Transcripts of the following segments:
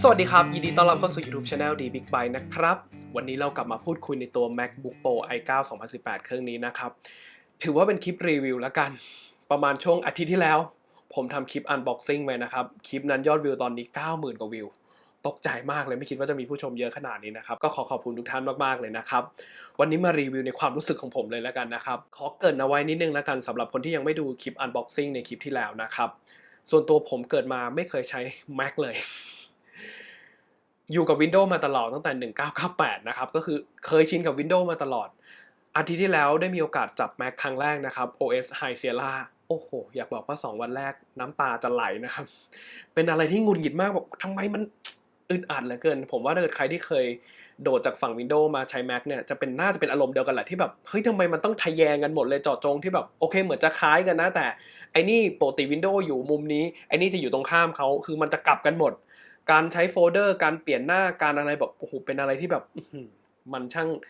สวัสดีครับยินดีต้อนรับเข้าสู่ YouTube Channel D Big Byte นะครับวันนี้เรากลับมาพูดคุยในตัว MacBook Pro i9 2018 เครื่องนี้นะครับถือว่าเป็นคลิปรีวิวแล้วกันประมาณช่วงอาทิตย์ที่แล้วผมทำคลิป Unboxing ไปนะครับคลิปนั้นยอดวิวตอนนี้ 90,000 กว่าวิวตกใจมากเลยไม่คิดว่าจะมีผู้ชมเยอะขนาดนี้นะครับก็ขอขอบคุณทุกท่านมากๆเลยนะครับวันนี้มารีวิวในความรู้สึกของผมเลยแล้วกันนะครับขอเกริ่นเอาไว้นิดนึงแล้วกันสำหรับคนที่ยังไม่ดูคลิป Unboxing ในคลิปที่แล้วนะครับส่วนตัวผมเกิดมาไม่เคยใช้ Mac เลยอยู่กับ Windows มาตลอดตั้งแต่1998นะครับก็คือเคยชินกับ Windows มาตลอดอาทิตย์ที่แล้วได้มีโอกาสจับ Mac ครั้งแรกนะครับ OS High Sierra โอ้โหอยากบอกว่า2วันแรกน้ำตาจะไหลนะครับเป็นอะไรที่หงุดหงิดมากแบบทำไมมันอึดอัดเหลือเกินผมว่าถ้าเกิดใครที่เคยโดดจากฝั่ง Windows มาใช้ Mac เนี่ยน่าจะเป็นอารมณ์เดียวกันแหละที่แบบเฮ้ยทำไมมันต้องทะแยงกันหมดเลยเจาะจงที่แบบโอเคเหมือนจะคล้ายกันนะแต่ไอ้นี่ปกติ Windows อยู่มุมนี้ไอ้นี่จะอยู่ตรงข้ามเขาคือมันจะกลับกันหมด การใช้โฟลเดอร์การเปลี่ยนหน้าการอะไรแบบโอ้โหเป็นอะไรที่แบบมันช่าง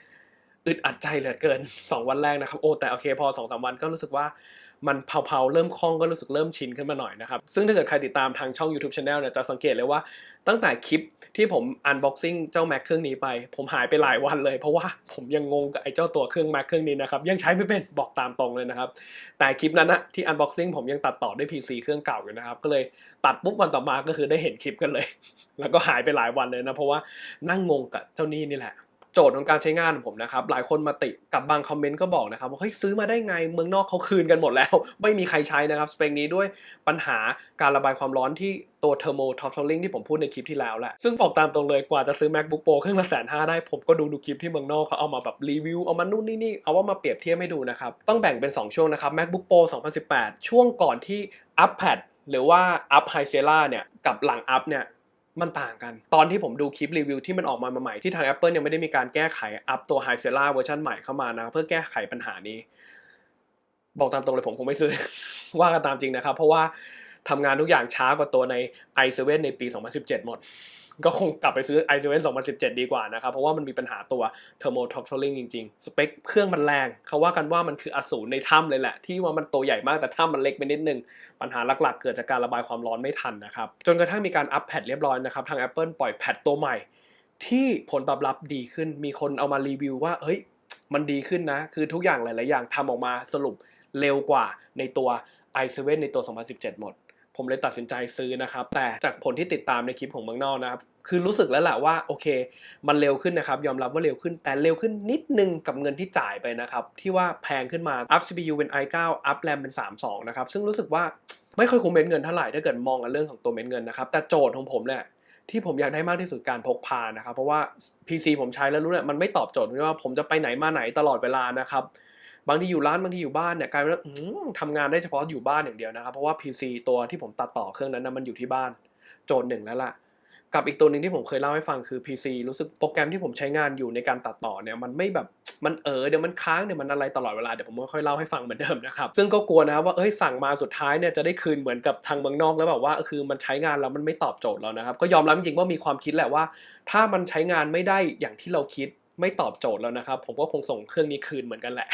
อึดอัดใจเหลือเกิน2วันแรกนะครับโอ้แต่โอเคพอ 2-3 วันก็รู้สึกว่ามันเผาๆเริ่มคล่องก็รู้สึกเริ่มชินขึ้นมาหน่อยนะครับซึ่งถ้าเกิดใครติดตามทางช่อง YouTube Channel เนี่ยจะสังเกตเลยว่าตั้งแต่คลิปที่ผม Unboxing เจ้า Mac เครื่องนี้ไปผมหายไปหลายวันเลยเพราะว่าผมยังงงกับไอ้เจ้าตัวเครื่อง Mac เครื่องนี้นะครับยังใช้ไม่เป็นบอกตามตรงเลยนะครับแต่คลิปนั้นนะที่ Unboxing ผมยังตัดต่อด้วย PC เครื่องเก่าอยู่นะครับก็เลยตัดปุ๊บวันต่อมาก็คือได้เห็นคลิปกันเลย แล้วก็หายไปหลายวันเลยนะเพราะว่านั่งงงกับเจ้านี่นี่แหละโจทย์ของการใช้งานของผมนะครับหลายคนมาติกับบางคอมเมนต์ก็บอกนะครับว่าเฮ้ยซื้อมาได้ไงเมืองนอกเขาคืนกันหมดแล้วไม่มีใครใช้นะครับสเปคนี้ด้วยปัญหาการระบายความร้อนที่ตัว Thermal Throttling ที่ผมพูดในคลิปที่แล้วแหละซึ่งบอกตามตรงเลยกว่าจะซื้อ MacBook Pro เครื่องละ150,000ได้ผมก็ดูคลิปที่เมืองนอกเขาเอามาแบบรีวิวเอามานู่นนี่เอาว่ามาเปรียบเทียบให้ดูนะครับต้องแบ่งเป็น2ช่วงนะครับ MacBook Pro 2018ช่วงก่อนที่อัปแพดหรือว่าอัพ High Sierra เนี่ยกับหลังอัพเนี่ยมันต่างกันตอนที่ผมดูคลิปรีวิวที่มันออกมาใหม่ที่ทาง Apple ยังไม่ได้มีการแก้ไขอัพตัว High Sierra เวอร์ชันใหม่เข้ามานะเพื่อแก้ไขปัญหานี้บอกตามตรงเลยผมคงไม่ซื้อ ว่ากันตามจริงนะครับเพราะว่าทำงานทุกอย่างช้ากว่าตัวใน i7 ในปี 2017 หมดก็คงกลับไปซื้อ i7 2017 ดีกว่านะครับเพราะว่ามันมีปัญหาตัว Thermal Throttling จริงๆสเปคเครื่องมันแรงเขาว่ากันว่ามันคืออสูรในถ้ำเลยแหละที่ว่ามันตัวใหญ่มากแต่ถ้ำมันเล็กไปนิดนึงปัญหาหลักๆเกิดจากการระบายความร้อนไม่ทันนะครับจนกระทั่งมีการอัปแพทเรียบร้อยนะครับทาง Apple ปล่อยแพทตัวใหม่ที่ผลตอบรับดีขึ้นมีคนเอามารีวิวว่าเฮ้ยมันดีขึ้นนะคือทุกอย่างหลายๆอย่างทำออกมาสรุปเร็วกว่าในตัว i7 ในตัว 2017 หมดผมเลยตัดสินใจซื้อนะครับแต่จากผลที่ติดตามในคลิปของเมืองนอกนะครับคือรู้สึกแล้วแหละว่าโอเคมันเร็วขึ้นนะครับยอมรับว่าเร็วขึ้นแต่เร็วขึ้นนิดนึงกับเงินที่จ่ายไปนะครับที่ว่าแพงขึ้นมา up CPU เป็น i9 up RAM เป็น32นะครับซึ่งรู้สึกว่าไม่ค่อยคุ้มเม็ดเงินเท่าไหร่ถ้าเกิดมองกันเรื่องของตัวเม็ดเงินนะครับแต่โจทย์ของผมเนี่ยที่ผมอยากได้มากที่สุดการพกพานะครับเพราะว่า PC ผมใช้แล้วรู้เลยมันไม่ตอบโจทย์ที่ว่าผมจะไปไหนมาไหนตลอดเวลานะครับบางทีอยู่ร้านบางทีอยู่บ้านเนี่ยกลายเป็นว่าทำงานได้เฉพาะอยู่บ้านอย่างเดียวนะครับเพราะว่า PC ตัวที่ผมตัดต่อเครื่องนั้นนะมันอยู่ที่บ้านโจทย์หนึ่งแล้วล่ะกับอีกตัวหนึ่งที่ผมเคยเล่าให้ฟังคือ PC รู้สึกโปรแกรมที่ผมใช้งานอยู่ในการตัดต่อเนี่ยมันไม่แบบมันเดี๋ยวมันค้างเดี๋ยวมันอะไรตลอดเวลาเดี๋ยวผมค่อยเล่าให้ฟังเหมือนเดิมนะครับซึ่งก็กลัวนะครับว่าเอ้ยสั่งมาสุดท้ายเนี่ยจะได้คืนเหมือนกับทางเมืองนอกแล้วแบบว่าคือมันใช้งานแล้วมันไม่ตอบโจทย์เรานะครับก็ยอมรับจริงๆว่ามีความคิดแหละว่าถ้ามันใช้งานไม่ได้อย่างที่เราคิดไม่ตอบโจทย์แล้วนะครับผมก็คงส่งเครื่องนี้คืนเหมือนกันแหละ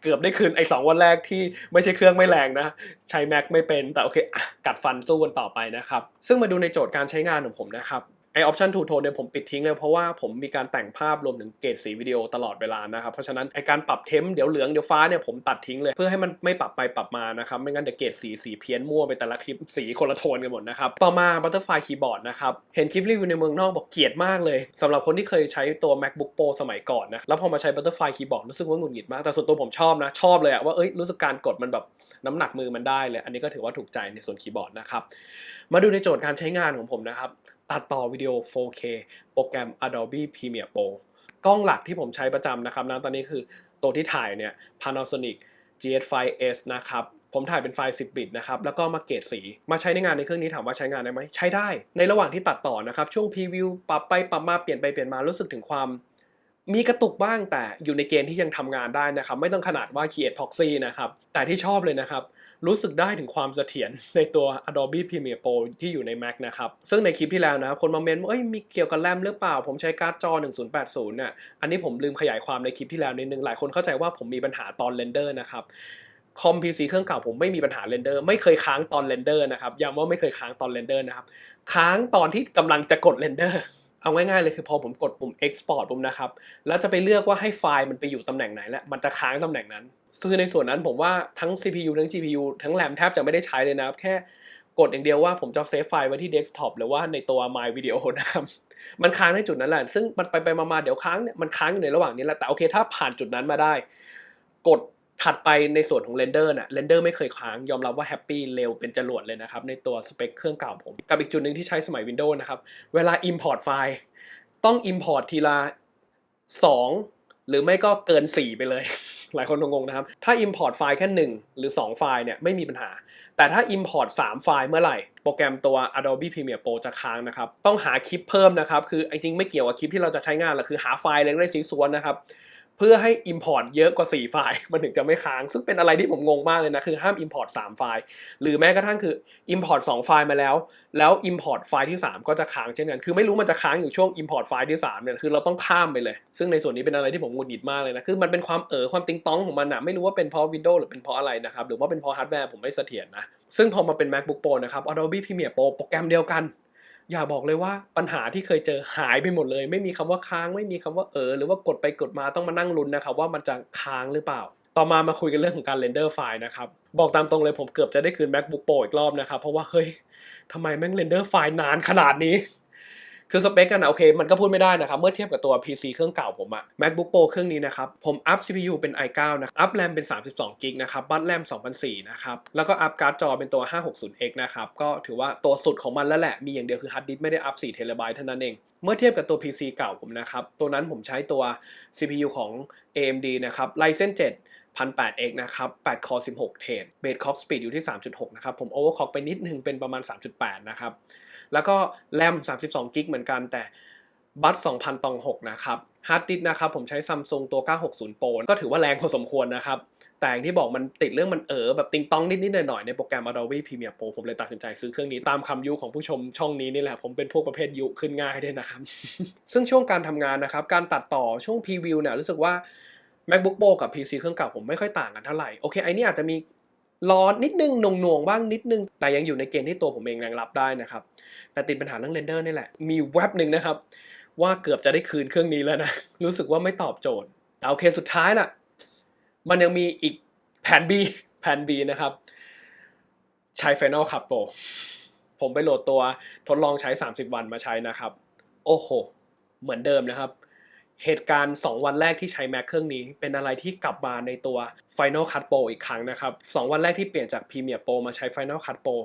เกือบได้คืนไอ้2วันแรกที่ไม่ใช่เครื่องไม่แรงนะใช้ Mac ไม่เป็นแต่โอเคกัดฟันสู้กันต่อไปนะครับซึ่งมาดูในโจทย์การใช้งานของผมนะครับไอออปชั่น Two Tone เนี่ยผมปิดทิ้งเลยเพราะว่าผมมีการแต่งภาพรวมถึงเกรดสีวิดีโอตลอดเวลานะครับเพราะฉะนั้นไอการปรับเทมเดี๋ยวเหลืองเดี๋ยวฟ้าเนี่ยผมตัดทิ้งเลยเพื่อให้มันไม่ปรับไปปรับมานะครับไม่งั้นเดี๋ยวเกรดสีเพี้ยนมั่วไปแต่ละคลิปสีคนละโทนกันหมดนะครับต่อมา Butterfly Keyboard นะครับเห็นคลิปรีวิวในเมืองนอกบอกเกลียดมากเลยสำหรับคนที่เคยใช้ตัว MacBook Pro สมัยก่อนนะแล้วพอมาใช้ Butterfly Keyboard รู้สึกว่าหงุดหงิดมากแต่ส่วนตัวผมชอบนะชอบเลยอะว่ารู้สึกการกดมันแบบน้ำหนักมือมันได้เลยอันนี้ก็ถือว่าถูกใจในส่วนคีย์บอร์ดนะครับมาดูในโจทย์การใช้งานของผมนะครับตัดต่อวิดีโอ 4K โปรแกรม Adobe Premiere Pro กล้องหลักที่ผมใช้ประจำนะครับตอนนี้คือตัวที่ถ่ายเนี่ย Panasonic GH5S นะครับผมถ่ายเป็นไฟล์ 10 บิตนะครับแล้วก็มาเกรดสีมาใช้ในงานในเครื่องนี้ถามว่าใช้งานได้ไหมใช้ได้ในระหว่างที่ตัดต่อนะครับช่วงพรีวิวปรับไปปรับมาเปลี่ยนไปเปลี่ยนมารู้สึกถึงความมีกระตุกบ้างแต่อยู่ในเกณฑ์ที่ยังทำงานได้นะครับไม่ต้องขนาดว่า Create Proxy นะครับแต่ที่ชอบเลยนะครับรู้สึกได้ถึงความเสถียรในตัว Adobe Premiere Pro ที่อยู่ใน Mac นะครับซึ่งในคลิปที่แล้วนะคนมาเมนว่ามีเกี่ยวกับแรมหรือเปล่าผมใช้การ์ดจอ1080เนี่ยอันนี้ผมลืมขยายความในคลิปที่แล้วนิดนึงหลายคนเข้าใจว่าผมมีปัญหาตอนเรนเดอร์นะครับ คอม PC เครื่องเก่าผมไม่มีปัญหาเรนเดอร์ไม่เคยค้างตอนเรนเดอร์นะครับย้ำว่าไม่เคยค้างตอนเรนเดอร์นะครับค้างตอนที่กำลังจะกดเรนเดอร์เอาง่ายๆเลยคือพอผมกดปุ่ม Export ปุ่มนะครับแล้วจะไปเลือกว่าให้ไฟล์มันไปอยู่ตำแหน่งไหนแล้วมันจะค้างตำแหน่งนั้นซึ่งในส่วนนั้นผมว่าทั้ง CPU ทั้ง GPU ทั้ง RAM แทบจะไม่ได้ใช้เลยนะครับแค่กดอย่างเดียวว่าผมจะเซฟไฟล์ไว้ที่ Desktop หรือว่าในตัว My Video นะครับมันค้างในจุดนั้นแหละซึ่งมันไปมาเดี๋ยวค้างเนี่ยมันค้างอยู่ในระหว่างนี้แหละแต่โอเคถ้าผ่านจุดนั้นมาได้กดถัดไปในส่วนของเรนเดอร์น่ะเรนเดอร์ไม่เคยค้างยอมรับว่าแฮปปี้เร็วเป็นจรวดเลยนะครับในตัวสเปคเครื่องเก่าผมกับอีกจุดหนึ่งที่ใช้สมัย Windows นะครับเวลา Import ไฟล์ต้อง Import ทีละ2หรือไม่ก็เกิน4ไปเลยหลายคนงงๆนะครับถ้า Import ไฟล์แค่1หรือ2ไฟล์เนี่ยไม่มีปัญหาแต่ถ้า Import 3ไฟล์เมื่อไหร่โปรแกรมตัว Adobe Premiere Pro จะค้างนะครับต้องหาคลิปเพิ่มนะครับคือจริงๆไม่เกี่ยวกับคลิปที่เราจะใช้งานหรอกคือหาไฟล์เล็กได้ซีซัวนะครับเพื่อให้ Import เยอะกว่า4ไฟล์มันถึงจะไม่ค้างซึ่งเป็นอะไรที่ผมงงมากเลยนะคือห้าม Import 3ไฟล์หรือแม้กระทั่งคือ Import 2ไฟล์มาแล้ว Import ไฟล์ที่3ก็จะค้างเช่นกันคือไม่รู้มันจะค้างอยู่ช่วง Import ไฟล์ที่3เนี่ยคือเราต้องข้ามไปเลยซึ่งในส่วนนี้เป็นอะไรที่ผมหงุดหงิดมากเลยนะคือมันเป็นความความติ๊งต้องของมันนะไม่รู้ว่าเป็นเพราะ Windows หรือเป็นเพราะอะไรนะครับหรือว่าเป็นเพราะฮาร์ดแวร์ผมไม่เสถียรนะซึ่งพอมาเป็น MacBook Pro นะครับ Adobe Premiere Pro โปรแกรมเดียวกันอย่าบอกเลยว่าปัญหาที่เคยเจอหายไปหมดเลยไม่มีคำว่าค้างไม่มีคำว่าหรือว่ากดไปกดมาต้องมานั่งลุ้นนะครับว่ามันจะค้างหรือเปล่าต่อมาคุยกันเรื่องของการเรนเดอร์ไฟล์นะครับบอกตามตรงเลยผมเกือบจะได้คืน MacBook Pro อีกรอบนะครับเพราะว่าเฮ้ยทำไมแม่งเรนเดอร์ไฟล์นานขนาดนี้คือสเปคกันนะโอเคมันก็พูดไม่ได้นะครับเมื่อเทียบกับตัว PC เครื่องเก่าผมอะ MacBook Pro เครื่องนี้นะครับผมอัพ CPU เป็น i9 นะอัพ RAM เป็น32 GB นะครับบัส RAM 2004นะครับแล้วก็อัพการ์ดจอเป็นตัว 560X นะครับก็ถือว่าตัวสุดของมันแล้วแหละมีอย่างเดียวคือฮาร์ดดิสก์ไม่ได้อัพ4 TB เท่านั้นเองเมื่อเทียบกับตัว PC เก่าผมนะครับตัวนั้นผมใช้ตัว CPU ของ AMD นะครับ Ryzen 7 1008X นะครับ8 Core 16 Thread Base Clock Speed อยู่ที่ 3.6 นะครับผม Overclock ไปนิดนึงเป็นประมาณ 3.8 นะครับแล้วก็ RAM 32 GB เหมือนกันแต่บัส2000 ตอง 6 นะครับฮาร์ดดิสก์นะครับผมใช้ Samsung ตัว 960 Pro ก็ถือว่าแรงพอสมควรนะครับแต่อย่างที่บอกมันติดเรื่องมันแบบติงตองนิดๆหน่อยๆในโปรแกรม Adobe Premiere Pro ผมเลยตัดสินใจซื้อเครื่องนี้ตามคำยุของผู้ชมช่องนี้นี่แหละผมเป็นพวกประเภทยุขึ้นง่ายด้วยนะครับ ซึ่งช่วงการทำงานนะครับการตัดต่อช่วงพรีวิวเนี่ยรู้สึกว่า MacBook Pro กับ PC เครื่องเก่าผมไม่ค่อยต่างกันเท่าไหร่โอเคไอ้นี่อาจจะมีร้อนนิดนึงหน่วงๆบ้างนิดนึงแต่ยังอยู่ในเกณฑ์ที่ตัวผมเองยังรับได้นะครับแต่ติดปัญหาเรื่องเรนเดอร์นี่แหละมีแว็บหนึ่งนะครับว่าเกือบจะได้คืนเครื่องนี้แล้วนะรู้สึกว่าไม่ตอบโจทย์แต่โอเคสุดท้ายน่ะมันยังมีอีกแผน B นะครับใช้ Final Cut Pro ผมไปโหลดตัวทดลองใช้30 วันมาใช้นะครับโอ้โหเหมือนเดิมนะครับเหตุการณ์2วันแรกที่ใช้ Mac เครื่องนี้เป็นอะไรที่กลับมาในตัว Final Cut Pro อีกครั้งนะครับ2วันแรกที่เปลี่ยนจาก Premiere Pro มาใช้ Final Cut Pro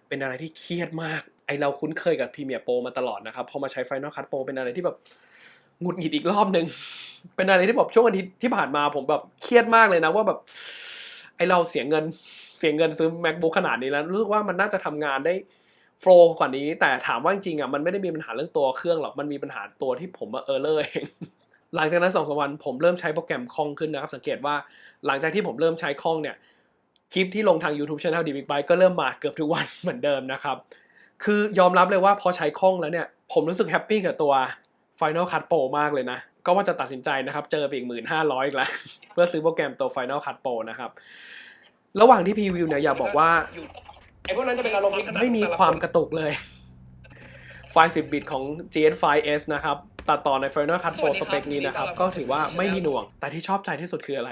เป็นอะไรที่เครียดมากไอเราคุ้นเคยกับ Premiere Pro มาตลอดนะครับพอมาใช้ Final Cut Pro เป็นอะไรที่แบบหงุดหงิดอีกรอบนึงเป็นอะไรที่แบบช่วงอาทิตย์ที่ผ่านมาผมแบบเครียดมากเลยนะว่าแบบไอเราเสียเงินซื้อ MacBook ขนาดนี้แล้วรู้สึกว่ามันน่าจะทำงานได้โฟล์กว่านี้แต่ถามว่าจริงๆอ่ะมันไม่ได้มีปัญหาเรื่องตัวเครื่องหรอกมันมีปัญหาตัวที่ผมเออร์เองหลังจากนั้น2-3 วันผมเริ่มใช้โปรแกรมคล่องขึ้นนะครับสังเกตว่าหลังจากที่ผมเริ่มใช้คล่องเนี่ยคลิปที่ลงทาง YouTube Channel DBigByte ก็เริ่มมาเกือบทุกวันเหมือนเดิมนะครับคือยอมรับเลยว่าพอใช้คล่องแล้วเนี่ยผมรู้สึกแฮปปี้กับตัว Final Cut Pro มากเลยนะก็ว่าจะตัดสินใจนะครับเจอไปอีก 1,500 อีกแล้ว เพื่อซื้อโปรแกรมตัว Final Cut Pro นะครับระหว่างที่พรีวิวเนี่ยอยากบอกว่าไอ้พวกนั้นจะเป็นอารมณ์ไม่มีความกระตุกเลยไฟล์10 บิตของ GS5S นะครับตัดต่อใน Final Cut Pro สเปคนี้นะครับก็ถือว่าไม่มีหน่วงแต่ที่ชอบใจที่สุดคืออะไร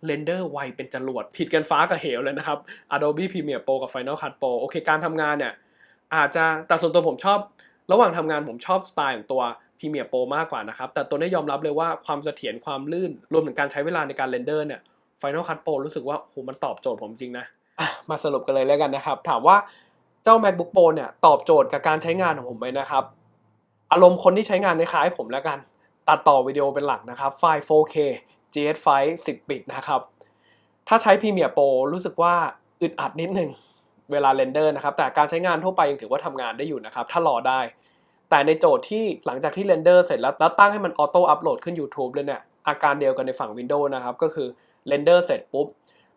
เรนเดอร์ไวเป็นจรวดผิดกันฟ้ากับเหวเลยนะครับ Adobe Premiere Pro กับ Final Cut Pro โอเคการทำงานเนี่ยอาจจะแต่ส่วนตัวผมชอบระหว่างทำงานผมชอบสไตล์ของตัว Premiere Pro มากกว่านะครับแต่ตัวนี้ยอมรับเลยว่าความเสถียรความลื่นรวมถึงการใช้เวลาในการเรนเดอร์เนี่ย Final Cut Pro รู้สึกว่าโหมันตอบโจทย์ผมจริงนะมาสรุปกันเลยแล้วกันนะครับถามว่าเจ้า MacBook Pro เนี่ยตอบโจทย์กับการใช้งานของผมไหมนะครับอารมณ์คนที่ใช้งานคล้ายๆผมแล้วกันตัดต่อวิดีโอเป็นหลักนะครับไฟล์ 4K GS5 10 บิตนะครับถ้าใช้ Premiere Pro รู้สึกว่าอึดอัดนิดนึงเวลาเรนเดอร์นะครับแต่การใช้งานทั่วไปยังถือว่าทำงานได้อยู่นะครับถ้ารอได้แต่ในโจทย์ที่หลังจากที่เรนเดอร์เสร็จแล้วตั้งให้มันออโต้อัปโหลดขึ้น YouTube เลยเนี่ยอาการเดียวกันในฝั่ง Windows นะครับก็คือเรนเดอร์เสร็จปุ๊บ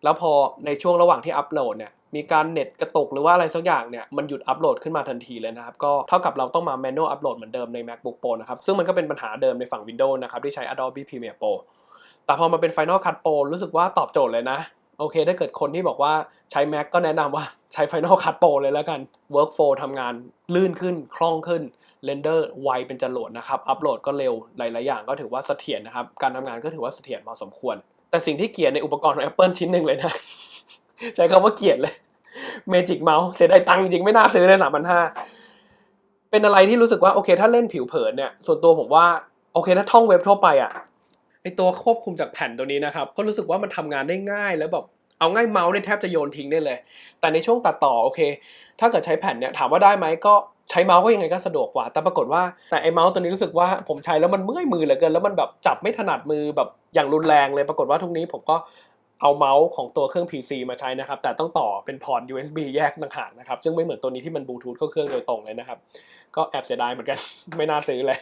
แล้วพอในช่วงระหว่างที่อัปโหลดเนี่ยมีการเน็ตกระตุกหรือว่าอะไรสักอย่างเนี่ยมันหยุดอัปโหลดขึ้นมาทันทีเลยนะครับก็เท่ากับเราต้องมา manual upload เหมือนเดิมใน MacBook Pro นะครับซึ่งมันก็เป็นปัญหาเดิมในฝั่ง Windows นะครับที่ใช้ Adobe Premiere Pro แต่พอมาเป็น Final Cut Pro รู้สึกว่าตอบโจทย์เลยนะ โอเคถ้าเกิดคนที่บอกว่าใช้ Mac ก็แนะนำว่าใช้ Final Cut Pro เลยแล้วกัน Workflow ทำงานลื่นขึ้นคล่องขึ้น Render ไวเป็นจรวดนะครับอัปโหลดก็เร็วหลายๆอย่างก็ถือว่าเสถียรนะครับการทำงานก็ถือว่าเสถียรพอสมควรแต่สิ่งที่เกลียดในอุปกรณ์ของ Apple ชิ้นหนึ่งเลยนะ ใช้คำว่าเกลียดเลย Magic Mouse เสียดายตังค์จริงไม่น่าซื้อเลย 3,500 เป็นอะไรที่รู้สึกว่าโอเคถ้าเล่นผิวเผินเนี่ยส่วนตัวผมว่าโอเคถ้าท่องเว็บทั่วไปอ่ะไอตัวควบคุมจากแผ่นตัวนี้นะครับก็รู้สึกว่ามันทำงานได้ง่ายแล้วแบบเอาง่ายเมาส์เนี่ยแทบจะโยนทิ้งได้เลยแต่ในช่วงตัดต่อโอเคถ้าเกิดใช้แผ่นเนี่ยถามว่าได้ไหมก็ใช้เมาส์ก็ยังไงก็สะดวกกว่าแต่ปรากฏว่าแต่ไอเมาส์ตัวนี้รู้สึกว่าผมใช้แล้วมันเมื่อยมือเหลือเกินแล้วมันแบบจับไม่ถนัดมือแบบอย่างรุนแรงเลยปรากฏว่าทุกนี้ผมก็เอาเมาส์ของตัวเครื่อง PC มาใช้นะครับแต่ต้องต่อเป็นพอร์ต USB แยกต่างหากนะครับซึ่งไม่เหมือนตัวนี้ที่มันบลูทูธเข้าเครื่องโดยตรงเลยนะครับก็แอบเสียดายเหมือนกัน ไม่น่าซื้อเลย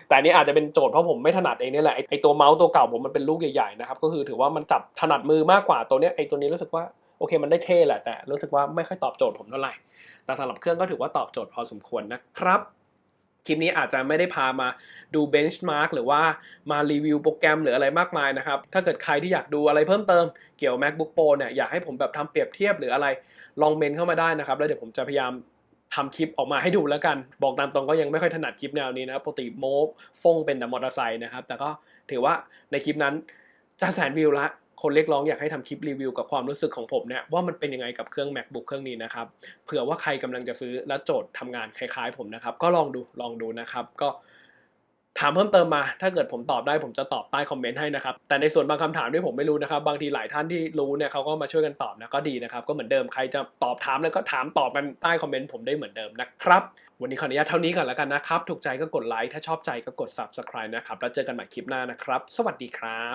แต่อันนี้อาจจะเป็นโจทย์เพราะผมไม่ถนัดเองนี่แหละไอตัวเมาส์ตัวเก่าผมมันเป็นลูกใหญ่ๆนะครับก็คือถือว่ามันจับถนัดมือมากกว่าตัวเนี้ยไอตัวนี้รู้สึกว่าโอเคมันได้เท่แหละแต่รู้สึกว่าไม่ค่อยตอบโจทย์ผมเท่าไหร่แต่สำหรับเครื่องก็ถือว่าตอบโจทย์พอสมควรนะครับคลิปนี้อาจจะไม่ได้พามาดูเบนช์มาร์กหรือว่ามารีวิวโปรแกรมหรืออะไรมากมายนะครับถ้าเกิดใครที่อยากดูอะไรเพิ่มเติมเกี่ยว MacBook Pro เนี่ยอยากให้ผมแบบทำเปรียบเทียบหรืออะไรลองเมนเข้ามาได้นะครับแล้วเดี๋ยวผมจะพยายามทำคลิปออกมาให้ดูแล้วกันบอกตามตรงก็ยังไม่ค่อยถนัดคลิปแนวนี้นะปกติโม้ฟงเป็นแต่มอเตอร์ไซค์นะครับแต่ก็ถือว่าในคลิปนั้นจะแสนวิวละคนเรียกร้องอยากให้ทำคลิปรีวิวกับความรู้สึกของผมเนี่ยว่ามันเป็นยังไงกับเครื่อง MacBook เครื่องนี้นะครับเผื่อว่าใครกำลังจะซื้อและโจทย์ทำงานคล้ายๆผมนะครับก็ลองดูนะครับก็ถามเพิ่มเติมมาถ้าเกิดผมตอบได้ผมจะตอบใต้คอมเมนต์ให้นะครับแต่ในส่วนบางคำถามที่ผมไม่รู้นะครับบางทีหลายท่านที่รู้เนี่ยเขาก็มาช่วยกันตอบนะก็ดีนะครับก็เหมือนเดิมใครจะตอบถามแล้วก็ถามตอบกันใต้คอมเมนต์ผมได้เหมือนเดิมนะครับวันนี้ขออนุญาตเท่านี้ก่อนแล้วกันนะครับถูกใจก็กดไลค์ถ้าชอบใจก็กด Subscribe นะครับแล้วเจอกันใหม่คลิปหน้านะครับสวัสดีครับ